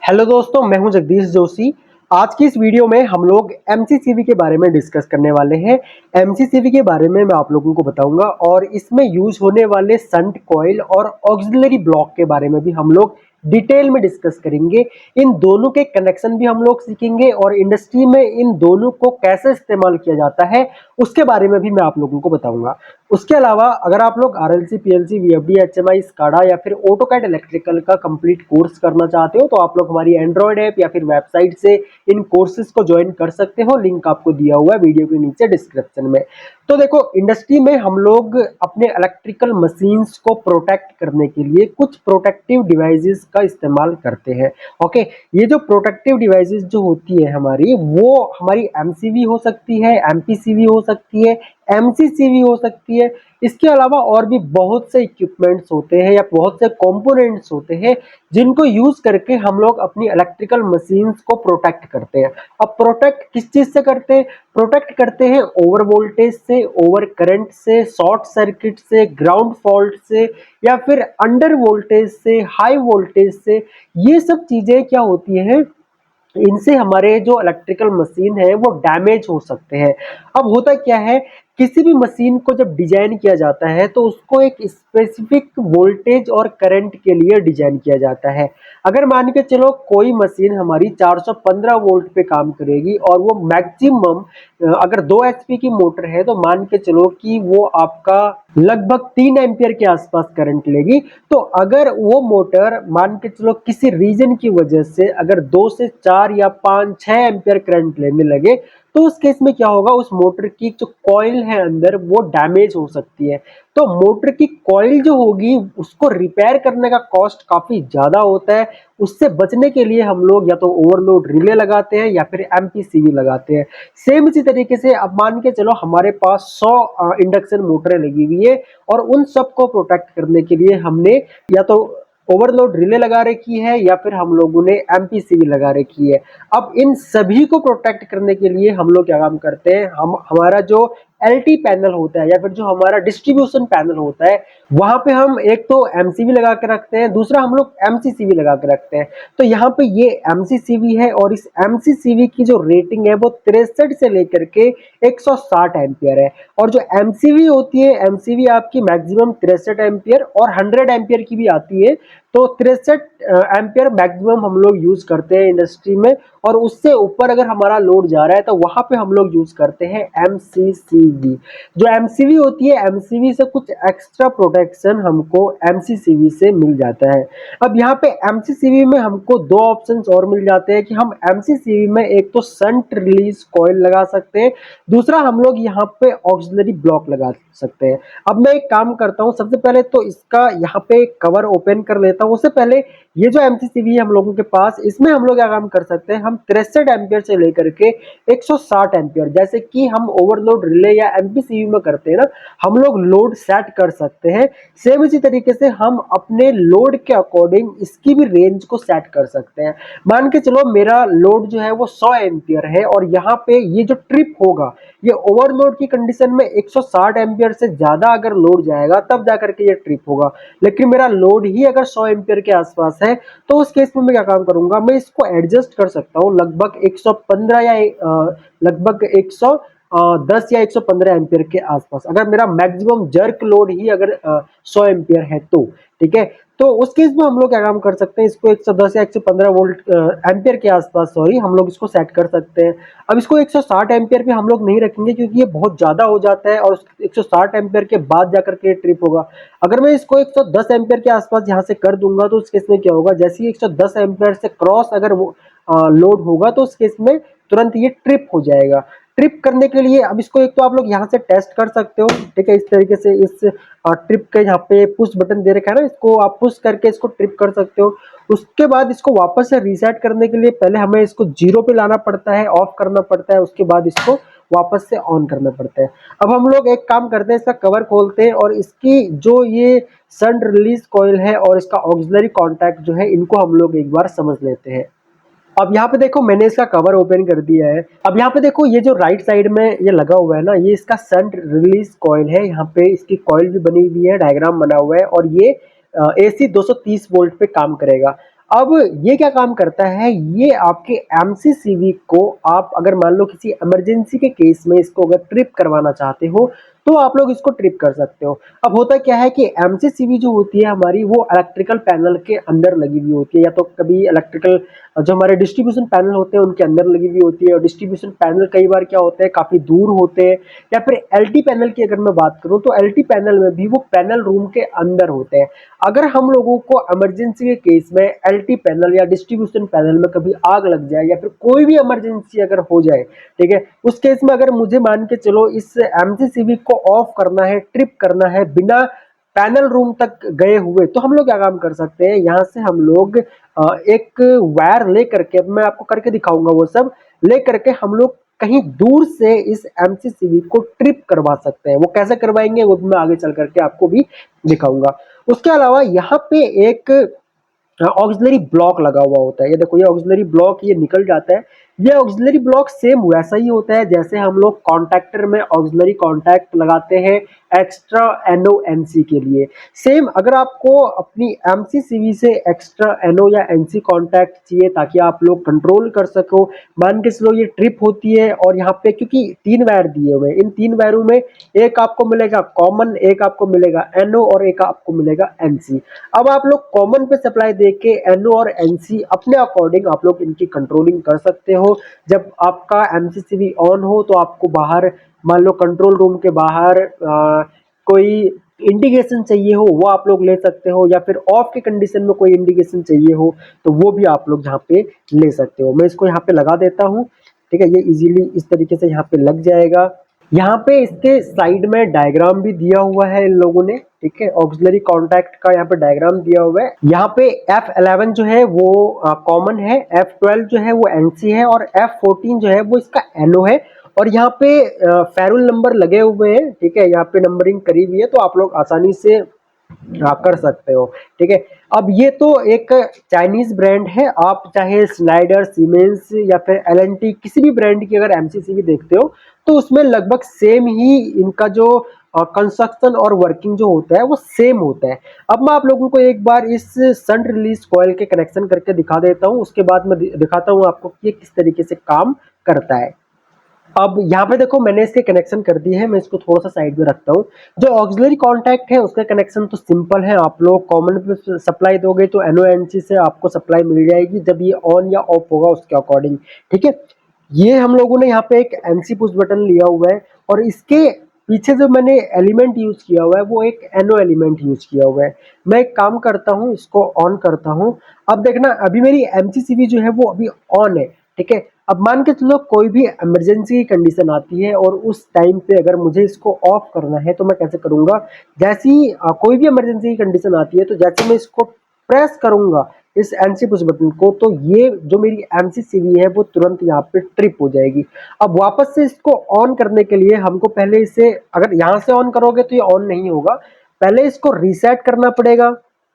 Hello दोस्तों, मैं हूं जगदीश जोशी। आज की इस वीडियो में हम लोग एमसीसीवी के बारे में डिस्कस करने वाले हैं। एमसीसीवी के बारे में मैं आप लोगों को बताऊंगा और इसमें यूज होने वाले शंट कॉइल और ऑक्सिलरी ब्लॉक के बारे में भी हम लोग डिटेल में डिस्कस करेंगे। इन दोनों के कनेक्शन भी हम लोग सीखेंगे और इंडस्ट्री में इन दोनों को कैसे इस्तेमाल किया जाता है उसके बारे में भी मैं आप लोगों को बताऊंगा। उसके अलावा अगर आप लोग RLC, PLC, VFD, HMI, SCADA या फिर ऑटोकैड इलेक्ट्रिकल का कंप्लीट कोर्स करना चाहते हो तो आप लोग हमारी एंड्रॉयड ऐप या फिर वेबसाइट से इन कोर्सेज को ज्वाइन कर सकते हो। लिंक आपको दिया हुआ है वीडियो के नीचे डिस्क्रिप्शन में। तो देखो, इंडस्ट्री में हम लोग अपने इलेक्ट्रिकल मशीन्स को प्रोटेक्ट करने के लिए कुछ प्रोटेक्टिव डिवाइसेस का इस्तेमाल करते हैं। ओके, ये जो प्रोटेक्टिव डिवाइसेस जो होती है हमारी, वो हमारी एमसीवी हो सकती है, एमपीसीवी हो सकती है, एमसीसीवी हो सकती है। इसके अलावा और भी बहुत से इक्विपमेंट्स होते हैं या बहुत से कंपोनेंट्स होते हैं जिनको यूज करके हम लोग अपनी इलेक्ट्रिकल मशीन्स को प्रोटेक्ट करते हैं। अब प्रोटेक्ट किस चीज से करते हैं? प्रोटेक्ट करते हैं ओवर वोल्टेज से, ओवर करंट से, शॉर्ट सर्किट से, ग्राउंड फॉल्ट से या फिर अंडर वोल्टेज से, हाई वोल्टेज से। ये सब चीजें क्या होती हैं, इनसे हमारे जो इलेक्ट्रिकल मशीन है वो डैमेज हो सकते हैं। अब होता क्या है, किसी भी मशीन को जब डिजाइन किया जाता है तो उसको एक स्पेसिफिक वोल्टेज और करंट के लिए डिजाइन किया जाता है। अगर मान के चलो कोई मशीन हमारी 415 वोल्ट पे काम करेगी और वो मैक्सिमम अगर 2 एचपी की मोटर है तो मान के चलो कि वो आपका लगभग 3 एम्पियर के आसपास करंट लेगी। तो अगर वो मोटर मान के चलो किसी रीजन की वजह से अगर 2 से 4 या 5 6 एम्पियर करंट लेने लगे तो उस केस में क्या होगा, उस मोटर की जो कॉइल है अंदर वो डैमेज हो सकती है। तो मोटर की कॉइल जो होगी उसको रिपेयर करने का कॉस्ट काफी ज्यादा होता है। उससे बचने के लिए हम लोग या तो ओवरलोड रिले लगाते हैं या फिर एमपीसीवी लगाते हैं। सेम इसी तरीके से अब मान के चलो हमारे पास 100 इंडक्शन मोटरें लगी हुई है और उन सबको प्रोटेक्ट करने के लिए हमने या तो ओवरलोड रिले लगा रखी है या फिर हम लोगों ने एमपीसीवी लगा रखी है। अब इन सभी को प्रोटेक्ट करने के लिए हम लोग क्या काम करते हैं, हम हमारा जो एलटी पैनल होता है या फिर जो हमारा डिस्ट्रीब्यूशन पैनल होता है वहां पे हम एक तो एमसीवी लगा के रखते हैं, दूसरा हम लोग एमसीसीवी लगा के रखते हैं। तो यहाँ पे ये एमसीसीवी है और इस एमसीसीवी की जो रेटिंग है वो 63 से लेकर के 160 एम्पियर है। और जो एमसीवी होती है, एमसीवी आपकी मैक्सिमम 63 एम्पियर और 100 एम्पियर की भी आती है। तो 63 एम्पियर मैक्सिमम हम लोग यूज करते हैं इंडस्ट्री में और उससे ऊपर अगर हमारा लोड जा रहा है तो वहां पे हम लोग यूज करते हैं एमसीसीवी। जो एमसीवी होती है, एमसीवी से कुछ एक्स्ट्रा प्रोटेक्शन हमको एमसीसीवी से मिल जाता है। अब यहाँ पे एमसीसीवी में हमको दो ऑप्शंस और मिल जाते हैं कि हम एमसीसीवी में एक तो शंट रिलीज कॉइल लगा सकते हैं, दूसरा हम लोग यहाँ पे ऑक्सिलरी ब्लॉक लगा सकते हैं। अब मैं एक काम करता हूँ, सबसे पहले तो इसका यहाँ पे कवर ओपन कर लेता हूँ। उससे पहले ये जो एमसीसीवी है हम लोगों के पास, इसमें हम लोग क्या काम कर सकते हैं, हम 63 एम्पियर से लेकर के 160 एम्पियर, जैसे कि हम ओवरलोड रिले या एमपीसीवी में करते हैं ना, हम लोग लोड सेट कर सकते हैं। सेम इसी तरीके से हम अपने लोड के अकॉर्डिंग इसकी भी रेंज को सेट कर सकते हैं। मान के चलो मेरा लोड जो है वो 100 एम्पियर है और यहाँ पे ये जो ट्रिप होगा ये ओवरलोड की कंडीशन में 160 एम्पियर से ज्यादा अगर लोड जाएगा तब जाकर के ये ट्रिप होगा। लेकिन मेरा लोड ही अगर 100 एम्पियर के आसपास है तो उस केस में मैं क्या काम करूंगा, मैं इसको एडजस्ट कर सकता हूँ लगभग 115 या लगभग 110 या 115 एम्पियर के आसपास, अगर मेरा मैक्सिमम जर्क लोड ही अगर 100 एम्पियर है तो ठीक है। तो उस केस में हम लोग क्या काम कर सकते हैं, इसको 110 या 115 वोल्ट एम्पियर के आसपास हम लोग इसको सेट कर सकते हैं। अब इसको 160 एम्पियर पे हम लोग नहीं रखेंगे क्योंकि ये बहुत ज्यादा हो जाता है और 160 एम्पियर के बाद जाकर के ट्रिप होगा। अगर मैं इसको 110 एम्पियर के आसपास यहाँ से कर दूंगा तो उस केस में क्या होगा, जैसे ही 110 एम्पियर से क्रॉस अगर वो लोड होगा तो उस केस में तुरंत ये ट्रिप हो जाएगा। ट्रिप करने के लिए अब इसको एक तो आप लोग यहाँ से टेस्ट कर सकते हो, ठीक है। इस तरीके से इस ट्रिप के यहाँ पे पुश बटन दे रखा है ना, इसको आप पुश करके इसको ट्रिप कर सकते हो। उसके बाद इसको वापस से रीसेट करने के लिए पहले हमें इसको 0 पे लाना पड़ता है, ऑफ करना पड़ता है, उसके बाद इसको वापस से ऑन करना पड़ता है। अब हम लोग एक काम करते हैं, इसका कवर खोलते हैं और इसकी जो ये शंट रिलीज कॉइल है और इसका ऑक्सिलरी कॉन्टैक्ट जो है इनको हम लोग एक बार समझ लेते हैं। अब यहाँ पे देखो मैंने इसका कवर ओपन कर दिया है। अब यहाँ पे देखो ये जो राइट साइड में ये लगा हुआ है ना, ये इसका शंट रिलीज कॉइल है। यहाँ पे इसकी कॉइल भी बनी हुई है, डायग्राम बना हुआ है और ये एसी 230 वोल्ट पे काम करेगा। अब ये क्या काम करता है, ये आपके एमसीसीवी को आप अगर मान लो किसी इमरजेंसी के केस में इसको अगर ट्रिप करवाना चाहते हो तो आप लोग इसको ट्रिप कर सकते हो। अब होता क्या है कि एमसीसीवी जो होती है हमारी, वो इलेक्ट्रिकल पैनल के अंदर लगी हुई होती है, या तो कभी इलेक्ट्रिकल जो हमारे डिस्ट्रीब्यूशन पैनल होते हैं उनके अंदर लगी हुई होती है, और डिस्ट्रीब्यूशन पैनल कई बार क्या होते हैं काफी दूर होते हैं, या फिर एलटी पैनल की अगर मैं बात करूं तो एलटी पैनल में भी वो पैनल रूम के अंदर होते हैं। अगर हम लोगों को इमरजेंसी के केस में एलटी पैनल या डिस्ट्रीब्यूशन पैनल में कभी आग लग जाए या फिर कोई भी इमरजेंसी अगर हो जाए, ठीक है, उस केस में अगर मुझे मान के चलो इस एमसीसीवी को ऑफ करना है, ट्रिप करना है बिना पैनल रूम तक गए हुए, तो हम लोग क्या काम कर सकते हैं, यहाँ से हम लोग एक वायर ले करके, मैं आपको करके दिखाऊंगा वो सब, ले करके हम लोग कहीं दूर से इस एमसीसीवी को ट्रिप करवा सकते हैं। वो कैसे करवाएंगे वो भी मैं आगे चल करके आपको भी दिखाऊंगा। उसके अलावा यहाँ पे एक ऑक्सिलरी ब्लॉक लगा हुआ होता है, ये देखो ये ऑक्सिलरी ब्लॉक ये निकल जाता है। ये ऑक्सिलरी ब्लॉक सेम वैसा ही होता है जैसे हम लोग कॉन्टैक्टर में ऑक्सिलरी कॉन्टैक्ट लगाते हैं एक्स्ट्रा एनओ एनसी के लिए। सेम अगर आपको अपनी एमसीसीवी से एक्स्ट्रा एनओ या एनसी कॉन्टैक्ट चाहिए ताकि आप लोग कंट्रोल कर सको, मान के चलो ये ट्रिप होती है और यहाँ पे क्योंकि 3 वायर दिए हुए हैं, इन 3 वायरों में एक आपको मिलेगा कॉमन, एक आपको मिलेगा एनओ और एक आपको मिलेगा एनसी। अब आप लोग कॉमन पे सप्लाई देके एनओ और एनसी अपने अकॉर्डिंग आप लोग इनकी कंट्रोलिंग कर सकते हो। जब आपका एमसीसीवी ऑन हो तो आपको बाहर मान लो कंट्रोल रूम के बाहर कोई इंडिकेशन चाहिए हो वो आप लोग ले सकते हो, या फिर ऑफ के कंडीशन में कोई इंडिकेशन चाहिए हो तो वो भी आप लोग यहाँ पे ले सकते हो। मैं इसको यहाँ पे लगा देता हूँ, ठीक है, ये इजीली इस तरीके से यहाँ पे लग जाएगा। यहाँ पे इसके साइड में डायग्राम भी दिया हुआ है इन लोगों ने, ठीक है, ऑक्सिलरी कॉन्टैक्ट का यहाँ पे डायग्राम दिया हुआ है। यहाँ पे F11 जो है वो कॉमन है, F12 जो है वो एनसी है और F14 जो है वो इसका एनओ है। और यहाँ पे फेरुल नंबर लगे हुए हैं, ठीक है, यहाँ पे नंबरिंग करी हुई है तो आप लोग आसानी से कर सकते हो, ठीक है। अब ये तो एक चाइनीज ब्रांड है, आप चाहे स्नाइडर, सीमेंस या फिर एलएनटी किसी भी ब्रांड की अगर एमसीसीवी देखते हो तो उसमें लगभग सेम ही इनका जो कंस्ट्रक्शन और वर्किंग जो होता है वो सेम होता है। अब मैं आप लोगों को एक बार इस सन रिलीज कॉइल के कनेक्शन करके दिखा देता हूँ, उसके बाद मैं दिखाता हूँ आपको कि ये किस तरीके से काम करता है। अब यहाँ पे देखो मैंने इसके कनेक्शन कर दिए हैं, मैं इसको थोड़ा सा साइड में रखता हूँ। जो ऑक्सिलरी कॉन्टैक्ट है उसका कनेक्शन तो सिंपल है, आप लोग कॉमन पे सप्लाई दोगे तो एनओएनसी से आपको सप्लाई मिल जाएगी जब ये ऑन या ऑफ होगा उसके अकॉर्डिंग, ठीक है। ये हम लोगों ने यहाँ पे एक एनसी पुश बटन लिया हुआ है और इसके पीछे जो मैंने एलिमेंट यूज किया हुआ है वो एक एनओ एलिमेंट यूज किया हुआ है। मैं एक काम करता हूँ, इसको ऑन करता हूँ। अब देखना अभी मेरी एमसीसीवी जो है वो अभी ऑन है, ठीक है। अब मान के चलो कोई भी इमरजेंसी की कंडीशन आती है और उस टाइम पे अगर मुझे इसको ऑफ करना है तो मैं कैसे करूंगा, जैसे ही कोई भी इमरजेंसी की कंडीशन आती है तो जैसे मैं इसको प्रेस करूंगा इस एनसी पुश बटन को तो ये जो मेरी एमसीसीवी है वो तुरंत यहाँ पे ट्रिप हो जाएगी। अब वापस से इसको ऑन करने के लिए हमको पहले इसे, अगर यहाँ से ऑन करोगे तो ये ऑन नहीं होगा, पहले इसको रीसेट करना पड़ेगा,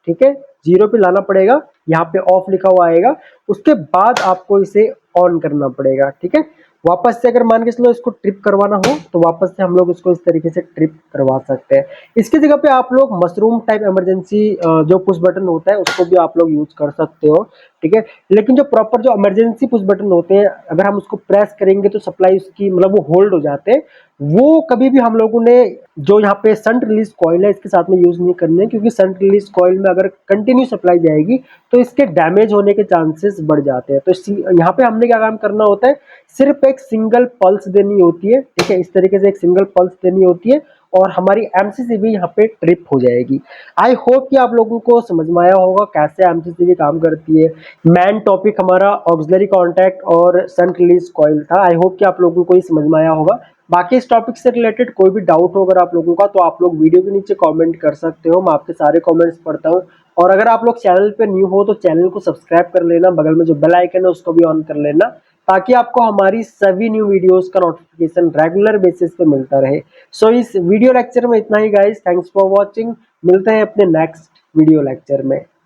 ठीक है, 0 पे लाना पड़ेगा, यहाँ पे ऑफ लिखा हुआ आएगा, उसके बाद आपको इसे ऑन करना पड़ेगा, ठीक है। वापस से अगर मान के चलो इसको ट्रिप करवाना हो तो वापस से हम लोग इसको इस तरीके से ट्रिप करवा सकते हैं। इसकी जगह पे आप लोग मशरूम टाइप इमरजेंसी जो पुश बटन होता है उसको भी आप लोग यूज कर सकते हो, ठीक है। लेकिन जो प्रॉपर जो इमरजेंसी पुश बटन होते हैं अगर हम उसको प्रेस करेंगे तो सप्लाई उसकी मतलब वो होल्ड हो जाते हैं, वो कभी भी हम लोगों ने जो यहाँ पे संट रिलीज कॉइल है इसके साथ में यूज नहीं करने, क्योंकि संट रिलीज कॉइल में अगर कंटिन्यू सप्लाई जाएगी तो इसके डैमेज होने के चांसेस बढ़ जाते हैं। तो यहाँ पे हमने क्या काम करना होता है, सिर्फ एक सिंगल पल्स देनी होती है, ठीक है, इस तरीके से एक सिंगल पल्स देनी होती है और हमारी एमसीसीवी यहाँ पे ट्रिप हो जाएगी। आई होप कि आप लोगों को समझ में आया होगा कैसे एमसीसीवी काम करती है। मेन टॉपिक हमारा ऑक्सिलरी कॉन्टैक्ट और सन रिलीज कॉइल था। आई होप कि आप लोगों को ये समझ में आया होगा। बाकी इस टॉपिक से रिलेटेड कोई भी डाउट हो अगर आप लोगों का तो आप लोग वीडियो के नीचे कमेंट कर सकते हो, मैं आपके सारे कमेंट्स पढ़ता हूँ। और अगर आप लोग चैनल पे न्यू हो तो चैनल को सब्सक्राइब कर लेना, बगल में जो बेल आइकन है उसको भी ऑन कर लेना ताकि आपको हमारी सभी न्यू वीडियोस का नोटिफिकेशन रेगुलर बेसिस पे मिलता रहे। सो इस वीडियो लेक्चर में इतना ही गाइस, थैंक्स फॉर वॉचिंग, मिलते हैं अपने नेक्स्ट वीडियो लेक्चर में।